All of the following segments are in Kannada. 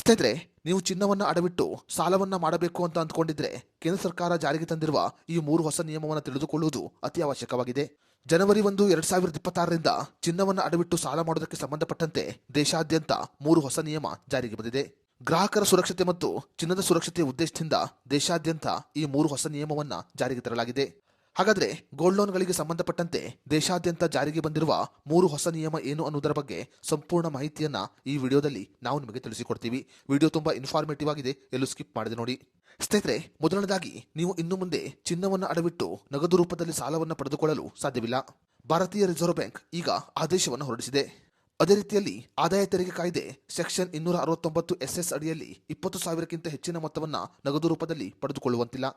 ಸ್ನೇಹಿತರೆ, ನೀವು ಚಿನ್ನವನ್ನ ಅಡವಿಟ್ಟು ಸಾಲವನ್ನ ಮಾಡಬೇಕು ಅಂತ ಅಂದ್ಕೊಂಡಿದ್ರೆ ಕೇಂದ್ರ ಸರ್ಕಾರ ಜಾರಿಗೆ ತಂದಿರುವ ಈ 3 ಹೊಸ ನಿಯಮವನ್ನು ತಿಳಿದುಕೊಳ್ಳುವುದು ಅತಿ ಅವಶ್ಯಕವಾಗಿದೆ. ಜನವರಿ 1, 2026ರಿಂದ ಚಿನ್ನವನ್ನ ಅಡವಿಟ್ಟು ಸಾಲ ಮಾಡೋದಕ್ಕೆ ಸಂಬಂಧಪಟ್ಟಂತೆ ದೇಶಾದ್ಯಂತ 3 ಹೊಸ ನಿಯಮ ಜಾರಿಗೆ ಬಂದಿದೆ. ಗ್ರಾಹಕರ ಸುರಕ್ಷತೆ ಮತ್ತು ಚಿನ್ನದ ಸುರಕ್ಷತೆಯ ಉದ್ದೇಶದಿಂದ ದೇಶಾದ್ಯಂತ ಈ 3 ಹೊಸ ನಿಯಮವನ್ನ ಜಾರಿಗೆ ತರಲಾಗಿದೆ. ಹಾಗಾದ್ರೆ ಗೋಲ್ಡ್ ಲೋನ್ಗಳಿಗೆ ಸಂಬಂಧಪಟ್ಟಂತೆ ದೇಶಾದ್ಯಂತ ಜಾರಿಗೆ ಬಂದಿರುವ 3 ಹೊಸ ನಿಯಮ ಏನು ಅನ್ನೋದರ ಬಗ್ಗೆ ಸಂಪೂರ್ಣ ಮಾಹಿತಿಯನ್ನ ಈ ವಿಡಿಯೋದಲ್ಲಿ ನಾವು ನಿಮಗೆ ತಿಳಿಸಿಕೊಡ್ತೀವಿ. ವಿಡಿಯೋ ತುಂಬಾ ಇನ್ಫಾರ್ಮೇಟಿವ್ ಆಗಿದೆ, ಎಲ್ಲೂ ಸ್ಕಿಪ್ ಮಾಡದೆ ನೋಡಿ. ಸ್ನೇಹಿತರೆ, ಮೊದಲನೇದಾಗಿ ನೀವು ಇನ್ನು ಮುಂದೆ ಚಿನ್ನವನ್ನು ಅಡವಿಟ್ಟು ನಗದು ರೂಪದಲ್ಲಿ ಸಾಲವನ್ನು ಪಡೆದುಕೊಳ್ಳಲು ಸಾಧ್ಯವಿಲ್ಲ. ಭಾರತೀಯ ರಿಸರ್ವ್ ಬ್ಯಾಂಕ್ ಈಗ ಆದೇಶವನ್ನು ಹೊರಡಿಸಿದೆ. ಅದೇ ರೀತಿಯಲ್ಲಿ ಆದಾಯ ತೆರಿಗೆ ಕಾಯ್ದೆ ಸೆಕ್ಷನ್ 269SS ಅಡಿಯಲ್ಲಿ 20,000ಕ್ಕಿಂತ ಹೆಚ್ಚಿನ ಮೊತ್ತವನ್ನ ನಗದು ರೂಪದಲ್ಲಿ ಪಡೆದುಕೊಳ್ಳುವಂತಿಲ್ಲ.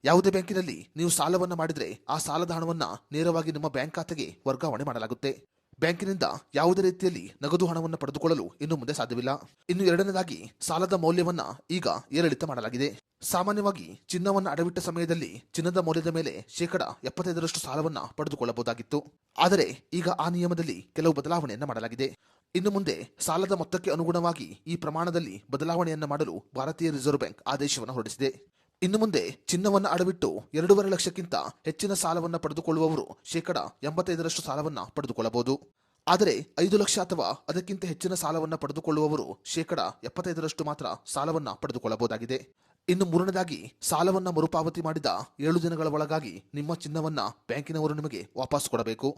ಯಾವುದೇ ಬ್ಯಾಂಕಿನಲ್ಲಿ ನೀವು ಸಾಲವನ್ನ ಮಾಡಿದ್ರೆ ಆ ಸಾಲದ ಹಣವನ್ನ ನೇರವಾಗಿ ನಿಮ್ಮ ಬ್ಯಾಂಕ್ ಖಾತೆಗೆ ವರ್ಗಾವಣೆ ಮಾಡಲಾಗುತ್ತೆ. ಬ್ಯಾಂಕಿನಿಂದ ಯಾವುದೇ ರೀತಿಯಲ್ಲಿ ನಗದು ಹಣವನ್ನು ಪಡೆದುಕೊಳ್ಳಲು ಇನ್ನು ಮುಂದೆ ಸಾಧ್ಯವಿಲ್ಲ. ಇನ್ನು ಎರಡನೇದಾಗಿ ಸಾಲದ ಮೌಲ್ಯವನ್ನ ಈಗ ಏರಿಳಿತ ಮಾಡಲಾಗಿದೆ. ಸಾಮಾನ್ಯವಾಗಿ ಚಿನ್ನವನ್ನು ಅಡವಿಟ್ಟ ಸಮಯದಲ್ಲಿ ಚಿನ್ನದ ಮೌಲ್ಯದ ಮೇಲೆ 75% ಸಾಲವನ್ನ ಪಡೆದುಕೊಳ್ಳಬಹುದಾಗಿತ್ತು. ಆದರೆ ಈಗ ಆ ನಿಯಮದಲ್ಲಿ ಕೆಲವು ಬದಲಾವಣೆಯನ್ನ ಮಾಡಲಾಗಿದೆ. ಇನ್ನು ಮುಂದೆ ಸಾಲದ ಮೊತ್ತಕ್ಕೆ ಅನುಗುಣವಾಗಿ ಈ ಪ್ರಮಾಣದಲ್ಲಿ ಬದಲಾವಣೆಯನ್ನ ಮಾಡಲು ಭಾರತೀಯ ರಿಸರ್ವ್ ಬ್ಯಾಂಕ್ ಆದೇಶವನ್ನು ಹೊರಡಿಸಿದೆ. ಇನ್ನು ಮುಂದೆ ಚಿನ್ನವನ್ನು ಅಡವಿಟ್ಟು 2.5 ಲಕ್ಷಕ್ಕಿಂತ ಹೆಚ್ಚಿನ ಸಾಲವನ್ನ ಪಡೆದುಕೊಳ್ಳುವವರು 85% ಸಾಲವನ್ನ ಪಡೆದುಕೊಳ್ಳಬಹುದು. ಆದರೆ 5 ಲಕ್ಷ ಅಥವಾ ಅದಕ್ಕಿಂತ ಹೆಚ್ಚಿನ ಸಾಲವನ್ನ ಪಡೆದುಕೊಳ್ಳುವವರು 75% ಮಾತ್ರ ಸಾಲವನ್ನ ಪಡೆದುಕೊಳ್ಳಬಹುದಾಗಿದೆ. ಇನ್ನು ಮೂರನೇದಾಗಿ ಸಾಲವನ್ನ ಮರುಪಾವತಿ ಮಾಡಿದ 7 ದಿನಗಳ ಒಳಗಾಗಿ ನಿಮ್ಮ ಚಿನ್ನವನ್ನ ಬ್ಯಾಂಕಿನವರು ನಿಮಗೆ ವಾಪಸ್ ಕೊಡಬೇಕು.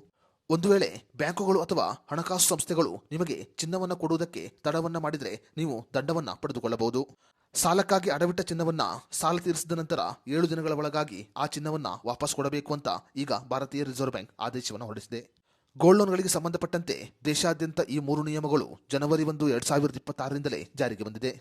ಒಂದು ವೇಳೆ ಬ್ಯಾಂಕುಗಳು ಅಥವಾ ಹಣಕಾಸು ಸಂಸ್ಥೆಗಳು ನಿಮಗೆ ಚಿನ್ನವನ್ನ ಕೊಡುವುದಕ್ಕೆ ತಡವನ್ನ ಮಾಡಿದ್ರೆ ನೀವು ದಂಡವನ್ನ ಪಡೆದುಕೊಳ್ಳಬಹುದು. ಸಾಲಕ್ಕಾಗಿ ಅಡವಿಟ್ಟ ಚಿನ್ನವನ್ನ ಸಾಲ ತೀರಿಸಿದ ನಂತರ 7 ದಿನಗಳ ಒಳಗಾಗಿ ಆ ಚಿನ್ನವನ್ನ ವಾಪಸ್ ಕೊಡಬೇಕು ಅಂತ ಈಗ ಭಾರತೀಯ ರಿಸರ್ವ್ ಬ್ಯಾಂಕ್ ಆದೇಶವನ್ನು ಹೊರಡಿಸಿದೆ. ಗೋಲ್ಡ್ ಲೋನ್ಗಳಿಗೆ ಸಂಬಂಧಪಟ್ಟಂತೆ ದೇಶಾದ್ಯಂತ ಈ 3 ನಿಯಮಗಳು ಜನವರಿ 1, 2026ರಿಂದಲೇ ಜಾರಿಗೆ ಬಂದಿದೆ.